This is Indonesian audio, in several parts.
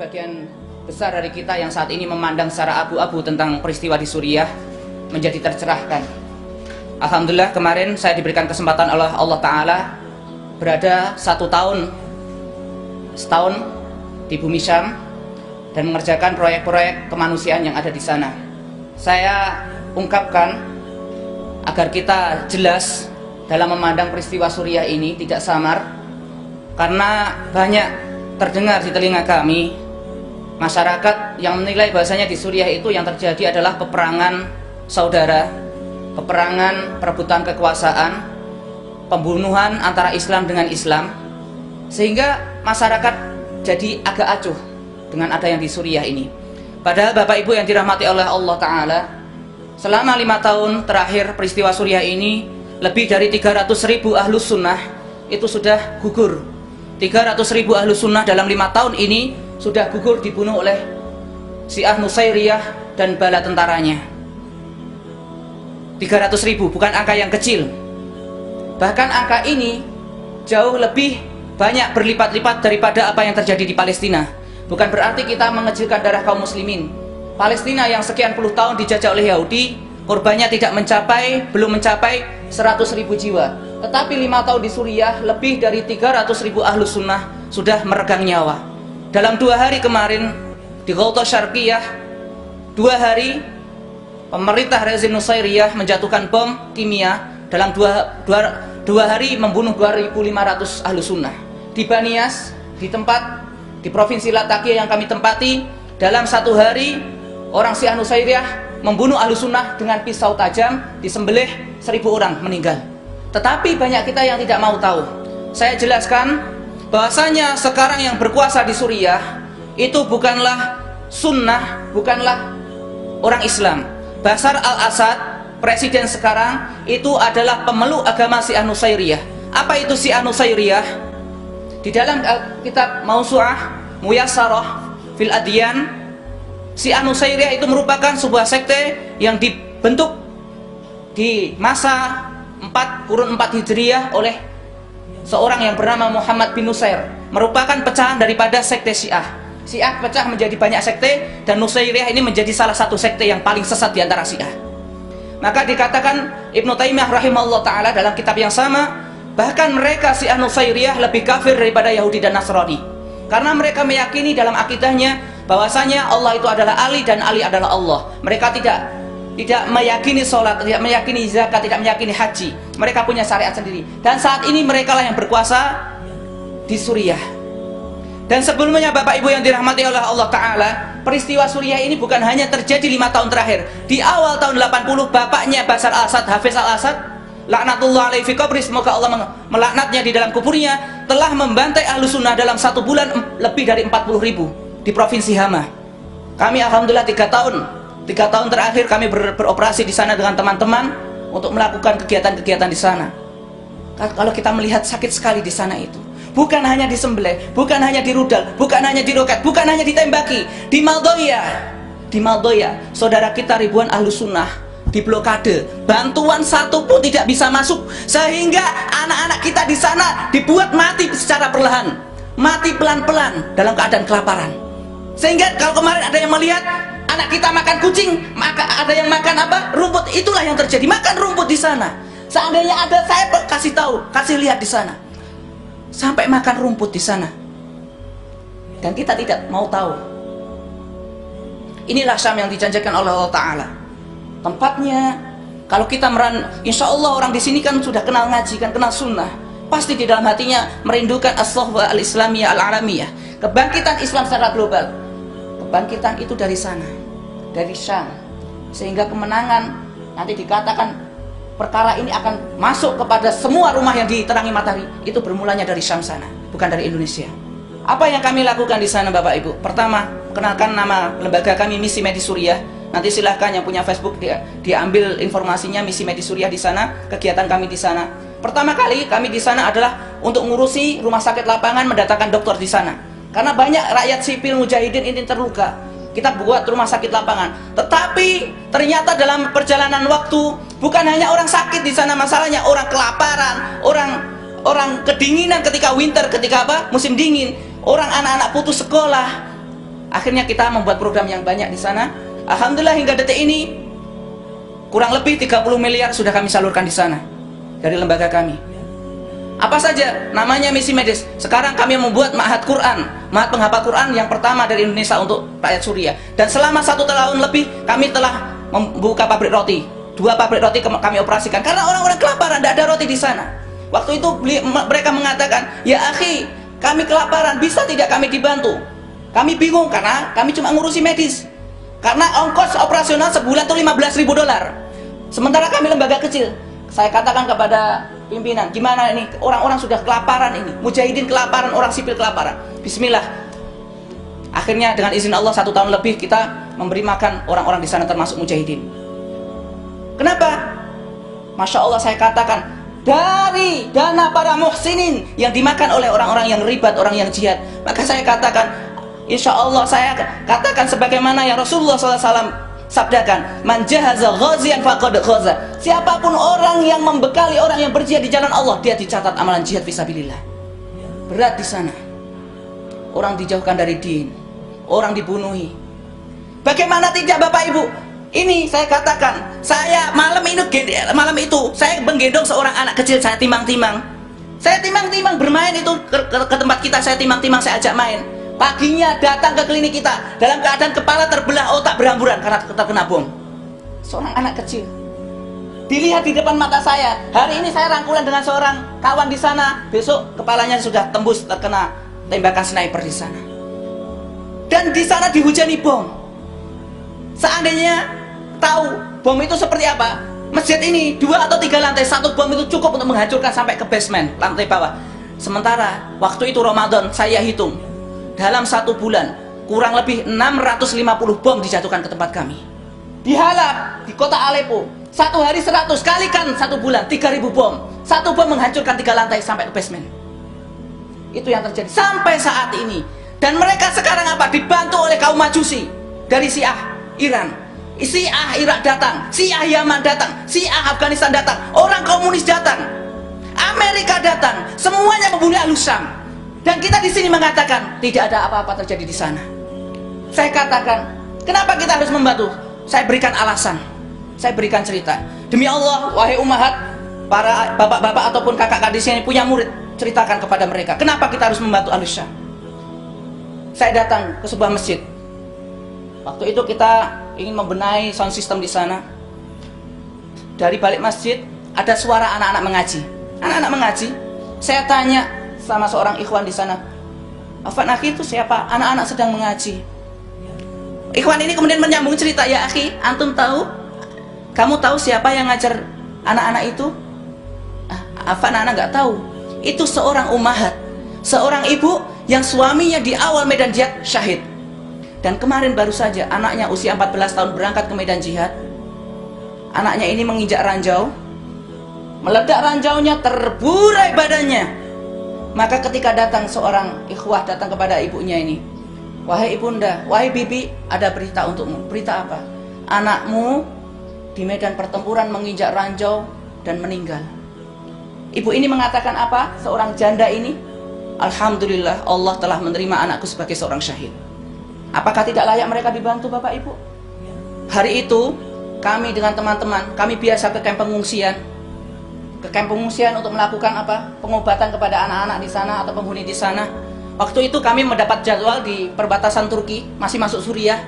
sebagian besar dari kita yang saat ini memandang secara abu-abu tentang peristiwa di Suriah menjadi tercerahkan. Alhamdulillah, kemarin saya diberikan kesempatan oleh Allah Ta'ala berada setahun di bumi Syam dan mengerjakan proyek-proyek kemanusiaan yang ada di sana. Saya ungkapkan agar kita jelas dalam memandang peristiwa Suriah ini, tidak samar, karena banyak terdengar di telinga kami masyarakat yang menilai bahwasanya di Suriah itu yang terjadi adalah peperangan saudara, peperangan perebutan kekuasaan, pembunuhan antara Islam dengan Islam, sehingga masyarakat jadi agak acuh dengan ada yang di Suriah ini. Padahal Bapak Ibu yang dirahmati oleh Allah Ta'ala, selama 5 tahun terakhir peristiwa Suriah ini, lebih dari 300.000 ahlus sunnah itu sudah gugur. 300.000 ahlus sunnah dalam 5 tahun ini sudah gugur, dibunuh oleh Syiah Nusairiyah dan bala tentaranya. 300.000 bukan angka yang kecil. Bahkan angka ini jauh lebih banyak, berlipat-lipat daripada apa yang terjadi di Palestina. Bukan berarti kita mengecilkan darah kaum muslimin. Palestina yang sekian puluh tahun dijajah oleh Yahudi, korbannya belum mencapai 100.000 jiwa. Tetapi 5 tahun di Suriah, lebih dari 300.000 ahlus sunnah sudah meregang nyawa. Dalam 2 hari kemarin di Ghouta Syarqiyah, 2 hari pemerintah rezim Nusairiyah menjatuhkan bom kimia. Dalam 2 hari membunuh 2.500 ahlus sunnah. Di Banias, di provinsi Latakia yang kami tempati, dalam 1 hari orang Syiah Nusairiyah membunuh ahlus sunnah dengan pisau tajam, disembelih 1.000 orang meninggal. Tetapi banyak kita yang tidak mau tahu. Saya jelaskan bahwasanya sekarang yang berkuasa di Suriah itu bukanlah sunnah, bukanlah orang Islam. Bashar al-Assad, presiden sekarang, itu adalah pemeluk agama Syiah Nusairiyah. Apa itu Syiah Nusairiyah? Di dalam kitab Mausu'ah Muyassarah fil Adyan, Syiah Nusairiyah itu merupakan sebuah sekte yang dibentuk di masa kurun 4 Hijriyah oleh seorang yang bernama Muhammad bin Nusair, merupakan pecahan daripada sekte Syiah. Syiah pecah menjadi banyak sekte, dan Nusairiyah ini menjadi salah satu sekte yang paling sesat di antara Syiah. Maka dikatakan Ibnu Taimiyah rahimahullah ta'ala dalam kitab yang sama, bahkan mereka Syiah Nusairiyah lebih kafir daripada Yahudi dan Nasrani, karena mereka meyakini dalam akidahnya bahwasanya Allah itu adalah Ali dan Ali adalah Allah. Mereka tidak meyakini sholat, tidak meyakini zakat, tidak meyakini haji. Mereka punya syariat sendiri. Dan saat ini mereka lah yang berkuasa di Suriah. Dan sebelumnya Bapak Ibu yang dirahmati oleh Allah Ta'ala, peristiwa Suriah ini bukan hanya terjadi 5 tahun terakhir. Di awal tahun 80, bapaknya Bashar al-Assad, Hafiz al-Assad, laknatullah alaihi fi qabri, semoga Allah melaknatnya di dalam kuburnya, telah membantai ahlu sunnah dalam 1 bulan lebih dari 40.000 di provinsi Hama. Kami alhamdulillah 3 tahun terakhir kami beroperasi di sana dengan teman-teman untuk melakukan kegiatan-kegiatan di sana. Kalau kita melihat sakit sekali di sana itu, bukan hanya disembelih, bukan hanya dirudal, bukan hanya diroket, bukan hanya ditembaki. Di Maldoya, saudara kita ribuan ahlus sunnah diblokade, bantuan satu pun tidak bisa masuk, sehingga anak-anak kita di sana dibuat mati secara perlahan, mati pelan-pelan dalam keadaan kelaparan. Sehingga kalau kemarin ada yang melihat anak kita makan kucing, maka ada yang makan apa? Rumput. Itulah yang terjadi, makan rumput di sana. Seandainya ada, saya kasih lihat di sana, sampai makan rumput di sana. Dan kita tidak mau tahu. Inilah Syam yang dijanjikan oleh Allah Ta'ala. Tempatnya, kalau kita insya Allah orang di sini kan sudah kenal ngaji, kan kenal sunnah, pasti di dalam hatinya merindukan as-sohbah al-islamiyah al-alamiyah, kebangkitan Islam secara global. Kebangkitan itu dari sana, dari Syam, sehingga kemenangan nanti dikatakan perkara ini akan masuk kepada semua rumah yang diterangi matahari. Itu bermulanya dari Syam sana, bukan dari Indonesia. Apa yang kami lakukan di sana Bapak Ibu? Pertama, kenalkan nama lembaga kami, Misi Medis Suriah. Nanti silahkan yang punya Facebook diambil informasinya, Misi Medis Suriah di sana, kegiatan kami di sana. Pertama kali kami di sana adalah untuk ngurusi rumah sakit lapangan, mendatangkan dokter di sana. Karena banyak rakyat sipil mujahidin ini terluka. Kita buat rumah sakit lapangan. Tetapi ternyata dalam perjalanan waktu, bukan hanya orang sakit di sana masalahnya, orang kelaparan, orang kedinginan ketika winter, ketika musim dingin, orang anak-anak putus sekolah, Akhirnya kita membuat program yang banyak di sana. Alhamdulillah hingga detik ini kurang lebih 30 miliar sudah kami salurkan di sana dari lembaga kami. Apa saja? Namanya misi medis. Sekarang kami membuat ma'had Quran, ma'had penghafal Quran yang pertama dari Indonesia untuk rakyat Suriah. Dan selama 1 tahun lebih kami telah membuka pabrik roti. 2 pabrik roti kami operasikan karena orang-orang kelaparan, tidak ada roti di sana. Waktu itu mereka mengatakan, ya akhi, kami kelaparan, bisa tidak kami dibantu? Kami bingung karena kami cuma ngurusi medis. Karena ongkos operasional sebulan itu $15.000. Sementara kami lembaga kecil. Saya katakan kepada pimpinan, gimana ini? Orang-orang sudah kelaparan ini. Mujahidin kelaparan, orang sipil kelaparan. Bismillah. Akhirnya dengan izin Allah 1 tahun lebih kita memberi makan orang-orang di sana termasuk mujahidin. Kenapa? Masya Allah, saya katakan dari dana para muhsinin yang dimakan oleh orang-orang yang ribat, orang yang jihad. Maka saya katakan, insya Allah saya katakan sebagaimana yang Rasulullah SAW sabdakan, man jahaza ghazian faqad ghaza. Siapapun orang yang membekali orang yang berjihad di jalan Allah, dia dicatat amalan jihad fisabilillah. Berat di sana. Orang dijauhkan dari din, orang dibunuhi. Bagaimana tidak Bapak Ibu? Ini saya katakan, saya malam itu saya menggendong seorang anak kecil, saya timang-timang. Saya timang-timang bermain itu ke tempat kita, saya timang-timang, saya ajak main. Paginya datang ke klinik kita dalam keadaan kepala terbelah, otak berhamburan karena terkena bom. Seorang anak kecil. Dilihat di depan mata saya. Hari ini saya rangkulan dengan seorang kawan di sana, besok kepalanya sudah tembus terkena tembakan sniper di sana. Dan di sana dihujani bom. Seandainya tahu bom itu seperti apa, masjid ini 2 atau 3 lantai, 1 bom itu cukup untuk menghancurkan sampai ke basement, lantai bawah. Sementara waktu itu Ramadan, saya hitung dalam 1 bulan kurang lebih 650 bom dijatuhkan ke tempat kami. Di Halab, di kota Aleppo, 1 hari 100, kalikan 1 bulan 3000 bom. 1 bom menghancurkan 3 lantai sampai ke basement. Itu yang terjadi sampai saat ini. Dan mereka sekarang apa? Dibantu oleh kaum Majusi dari Syiah Iran. Syiah Irak datang, Syiah Yaman datang, Syiah Afghanistan datang, orang komunis datang, Amerika datang, semuanya membunuh Al-Syam. Dan kita di sini mengatakan tidak ada apa-apa terjadi di sana. Saya katakan, kenapa kita harus membantu? Saya berikan alasan, saya berikan cerita. Demi Allah, wahai ummahat, para bapak-bapak ataupun kakak-kakak di sini punya murid, ceritakan kepada mereka, kenapa kita harus membantu Al-Syam. Saya datang ke sebuah masjid. Waktu itu kita ingin membenahi sound system di sana. Dari balik masjid ada suara anak-anak mengaji. Anak-anak mengaji. Saya tanya sama seorang ikhwan di sana, Afan akhi itu siapa? Anak-anak sedang mengaji. Ikhwan ini kemudian menyambung cerita, ya akhi, antum tahu? Kamu tahu siapa yang ngajar anak-anak itu? Afan, anak nggak tahu. Itu seorang ummahat, seorang ibu yang suaminya di awal medan jihad syahid. Dan kemarin baru saja anaknya usia 14 tahun berangkat ke medan jihad. Anaknya ini menginjak ranjau, meledak ranjaunya, terburai badannya. Maka ketika datang seorang ikhwah datang kepada ibunya ini, wahai ibunda, wahai bibi, ada berita untukmu. Berita apa? Anakmu di medan pertempuran menginjak ranjau dan meninggal. Ibu ini mengatakan apa? Seorang janda ini, alhamdulillah Allah telah menerima anakku sebagai seorang syahid. Apakah tidak layak mereka dibantu Bapak Ibu? Hari itu kami dengan teman-teman, kami biasa ke kamp pengungsian. Ke kamp pengungsian untuk melakukan apa? Pengobatan kepada anak-anak di sana atau penghuni di sana. Waktu itu kami mendapat jadwal di perbatasan Turki, masih masuk Suriah.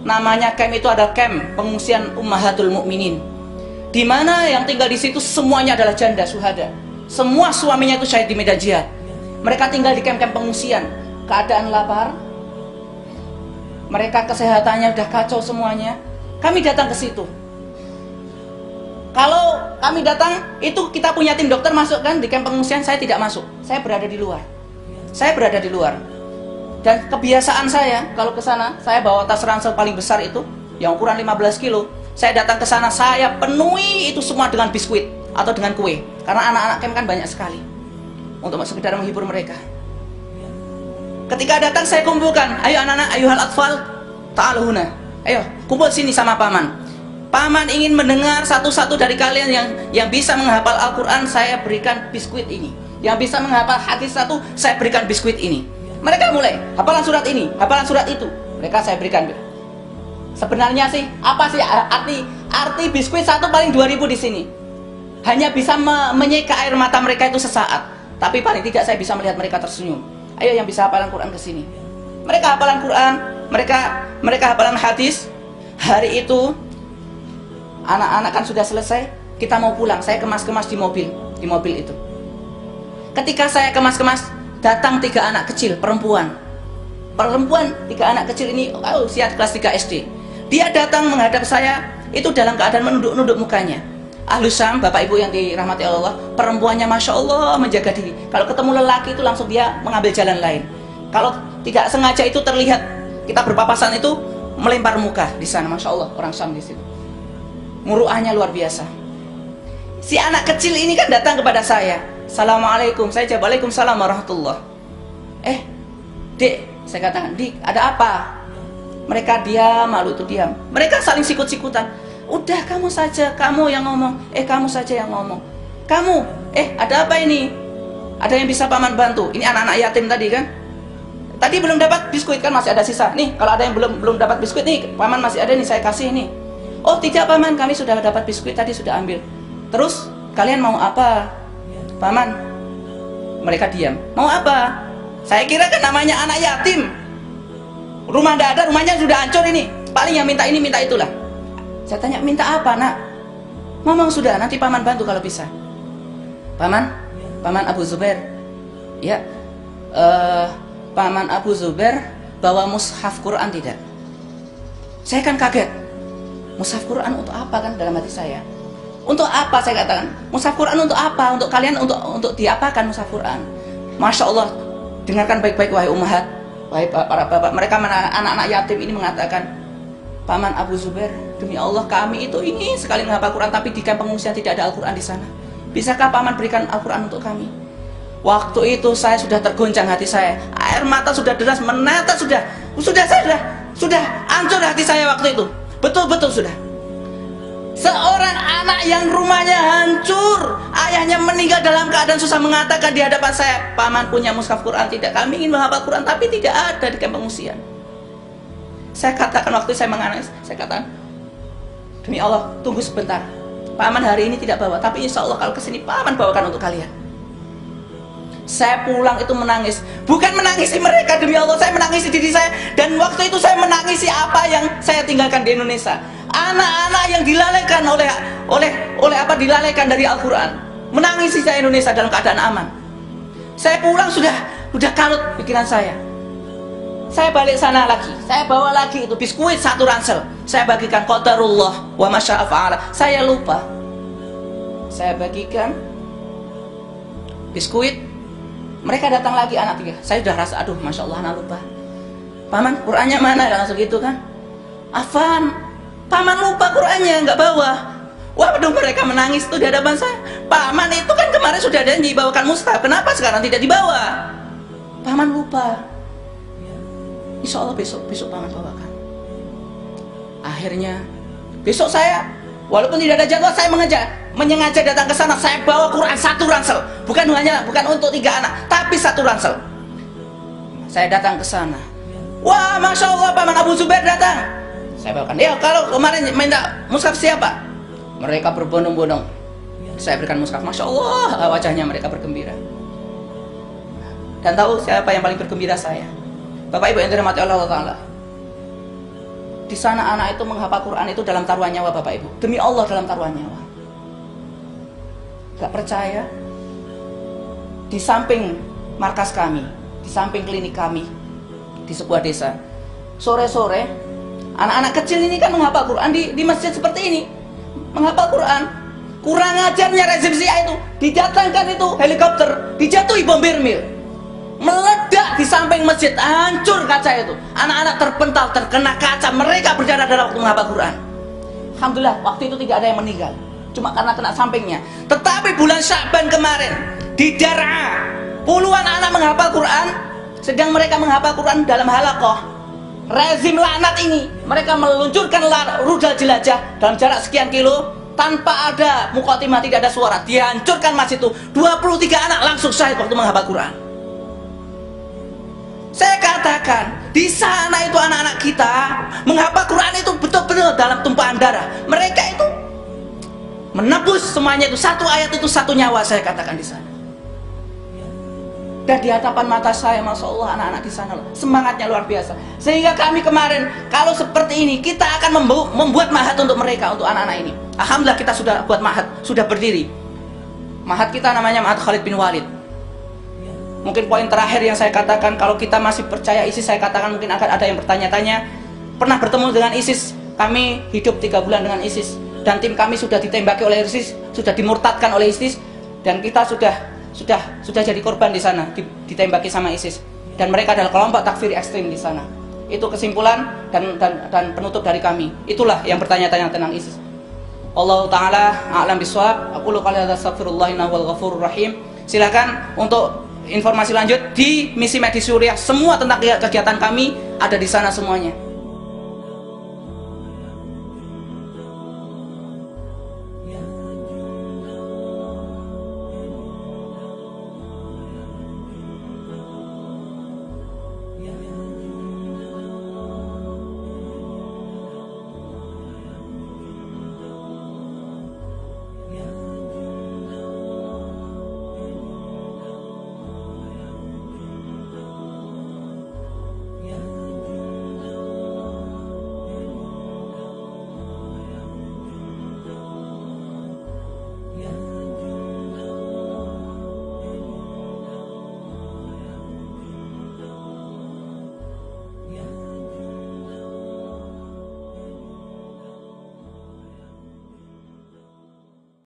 Namanya camp itu ada camp pengungsian Ummahatul Mukminin. Di mana yang tinggal di situ semuanya adalah janda syuhada. Semua suaminya itu syahid di medan jihad. Mereka tinggal di camp-camp pengungsian. Keadaan lapar. Mereka kesehatannya udah kacau semuanya. Kami datang ke situ. Kalau kami datang, itu kita punya tim dokter masuk kan di camp pengungsian. Saya tidak masuk. Saya berada di luar. Saya berada di luar. Dan kebiasaan saya kalau ke sana, saya bawa tas ransel paling besar itu yang ukuran 15 kilo. Saya datang ke sana, saya penuhi itu semua dengan biskuit atau dengan kue. Karena anak-anak camp kan banyak sekali. Untuk sekedar menghibur mereka. Ketika datang saya kumpulkan, ayo anak-anak, ayo hal atfal, ta'alu huna. Ayo, kumpul sini sama paman. Paman ingin mendengar satu-satu dari kalian yang bisa menghafal Al-Quran, saya berikan biskuit ini. Yang bisa menghafal hadis satu, saya berikan biskuit ini. Mereka mulai, hafalan surat ini, hafalan surat itu. Mereka saya berikan. Sebenarnya sih apa sih arti biskuit satu paling 2.000 di sini? Hanya bisa menyeka air mata mereka itu sesaat, tapi paling tidak saya bisa melihat mereka tersenyum. Ayo yang bisa hafalan Quran ke sini. Mereka hafalan Quran, mereka hafalan hadis. Hari itu anak-anak kan sudah selesai, kita mau pulang. Saya kemas-kemas di mobil itu. Ketika saya kemas-kemas, datang 3 anak kecil perempuan 3 anak kecil ini usia kelas 3 SD. Dia datang menghadap saya itu dalam keadaan menunduk-nunduk mukanya. Ahlus Syam, Bapak Ibu yang dirahmati Allah, perempuannya Masya Allah menjaga diri. Kalau ketemu lelaki itu langsung dia mengambil jalan lain. Kalau tidak sengaja itu terlihat kita berpapasan itu melempar muka di sana. Masya Allah, orang Syam di situ. Muruahnya luar biasa. Si anak kecil ini kan datang kepada saya. Assalamualaikum. Saya jawab Waalaikumsalam warahmatullah. Dek, saya katakan, Dik, ada apa? Mereka diam, malu itu diam. Mereka saling sikut-sikutan. Udah kamu saja, kamu yang ngomong. Kamu saja yang ngomong. Kamu, ada apa ini? Ada yang bisa paman bantu? Ini anak-anak yatim tadi kan? Tadi belum dapat biskuit kan, masih ada sisa. Nih, kalau ada yang belum dapat biskuit nih, paman masih ada nih, saya kasih nih. Oh tidak paman, kami sudah dapat biskuit tadi, sudah ambil. Terus kalian mau apa? Paman, mereka diam. Mau apa? Saya kira kan namanya anak yatim. Rumah tidak ada, rumahnya sudah hancur ini. Paling yang minta ini, minta itulah. Saya tanya, minta apa nak? Ngomong sudah, nanti paman bantu kalau bisa. Paman Abu Zubair. Ya, Paman Abu Zubair bawa mushaf Quran tidak? Saya kan kaget. Mushaf Quran untuk apa kan dalam hati saya? Untuk apa saya katakan? Mushaf Quran untuk apa? Untuk kalian untuk diapakan mushaf Quran? Masya Allah, dengarkan baik-baik wahai ummahat, wahai para bapak. Mereka anak-anak yatim ini mengatakan, Paman Abu Zubair, demi Allah kami itu ingin sekali menghafal Quran, tapi di kamp pengungsian tidak ada Al-Quran di sana. Bisakah Paman berikan Al-Quran untuk kami? Waktu itu saya sudah tergoncang hati saya, air mata sudah deras menata, sudah hancur hati saya waktu itu. Betul-betul sudah. Seorang anak yang rumahnya hancur, ayahnya meninggal dalam keadaan susah, mengatakan di hadapan saya, Paman punya mushaf Quran tidak? Kami ingin menghafal Quran tapi tidak ada di kamp pengungsian. Saya katakan waktu saya menangis, saya katakan, demi Allah, tunggu sebentar. Paman hari ini tidak bawa, tapi insya Allah kalau kesini Paman bawakan untuk kalian. Saya pulang itu menangis, bukan menangisi mereka, demi Allah saya menangisi diri saya. Dan waktu itu saya menangisi apa yang saya tinggalkan di Indonesia. Anak-anak yang dilalaikan dilalaikan dari Al-Quran. Menangisi saya Indonesia dalam keadaan aman. Saya pulang sudah kalut pikiran saya. Saya balik sana lagi, saya bawa lagi itu biskuit 1 ransel. Saya bagikan, qadarullah wa masya'a fa'ala. Saya lupa. Saya bagikan biskuit. Mereka datang lagi anak 3. Saya sudah rasa, aduh Masya Allah anak lupa. Paman, Qurannya mana? Langsung gitu kan. Afan, Paman lupa Qurannya, nggak bawa. Waduh, mereka menangis tuh di hadapan saya. Paman itu kan kemarin sudah ada yang dibawakan mushaf, kenapa sekarang tidak dibawa? Paman lupa. Insya Allah besok Paman bawakan. Akhirnya besok saya, walaupun tidak ada jadwal, saya menyengaja datang ke sana. Saya bawa Quran 1 ransel, bukan untuk 3 anak, tapi 1 ransel. Saya datang ke sana. Wah, Masya Allah, Paman Abu Zubair datang. Saya bawakan. Ya, kalau kemarin minta mushaf siapa? Mereka berbondong-bondong. Saya berikan mushaf. Masya Allah, wajahnya mereka bergembira. Dan tahu siapa yang paling bergembira? Saya. Bapak Ibu yang dirahmati Allah Ta'ala. Di sana anak itu menghafal Quran itu dalam taruhan nyawa, Bapak Ibu. Demi Allah dalam taruhan nyawa. Gak percaya? Di samping markas kami, di samping klinik kami, di sebuah desa, sore-sore, anak-anak kecil ini kan menghafal Quran di masjid seperti ini. Menghafal Quran. Kurang ajarnya rezim Syiah itu, didatangkan itu helikopter, dijatuhi bom Birmil. Meledak di samping masjid, hancur kaca itu. Anak-anak terpental, terkena kaca, mereka berdarah-darah waktu menghafal Quran. Alhamdulillah, waktu itu tidak ada yang meninggal, cuma karena kena sampingnya. Tetapi bulan Sya'ban kemarin, di Dar'a, puluhan anak menghafal Quran, sedang mereka menghafal Quran dalam halaqah. Rezim laknat ini, mereka meluncurkan rudal jelajah dalam jarak sekian kilo, tanpa ada muqaddimah, tidak ada suara, dihancurkan masjid itu. 23 anak langsung syahid waktu menghafal Quran. Saya katakan, Di sana itu anak-anak kita menghafal Quran itu betul-betul dalam tumpahan darah. Mereka itu menebus semuanya itu, satu ayat itu satu nyawa, saya katakan di sana. Dan di hadapan mata saya, Masya Allah, anak-anak di sana semangatnya luar biasa. Sehingga kami kemarin, kalau seperti ini, kita akan membuat mahat untuk mereka, untuk anak-anak ini. Alhamdulillah kita sudah buat mahat, sudah berdiri. Mahat kita namanya Mahat Khalid bin Walid. Mungkin poin terakhir yang saya katakan, kalau kita masih percaya ISIS, saya katakan mungkin akan ada yang bertanya-tanya, pernah bertemu dengan ISIS? Kami hidup 3 bulan dengan ISIS, dan tim kami sudah ditembaki oleh ISIS, sudah dimurtadkan oleh ISIS, dan kita sudah jadi korban di sana, ditembaki sama ISIS, dan mereka adalah kelompok takfir ekstrim di sana. Itu kesimpulan dan penutup dari kami. Itulah yang bertanya-tanya tentang ISIS. Allah Ta'ala a'lam bishawab. Aqulu qouli hadza astaghfirullah innahu wal ghafurur rahim. Silakan untuk informasi lanjut di misi medis Suriah, semua tentang kegiatan kami ada di sana semuanya.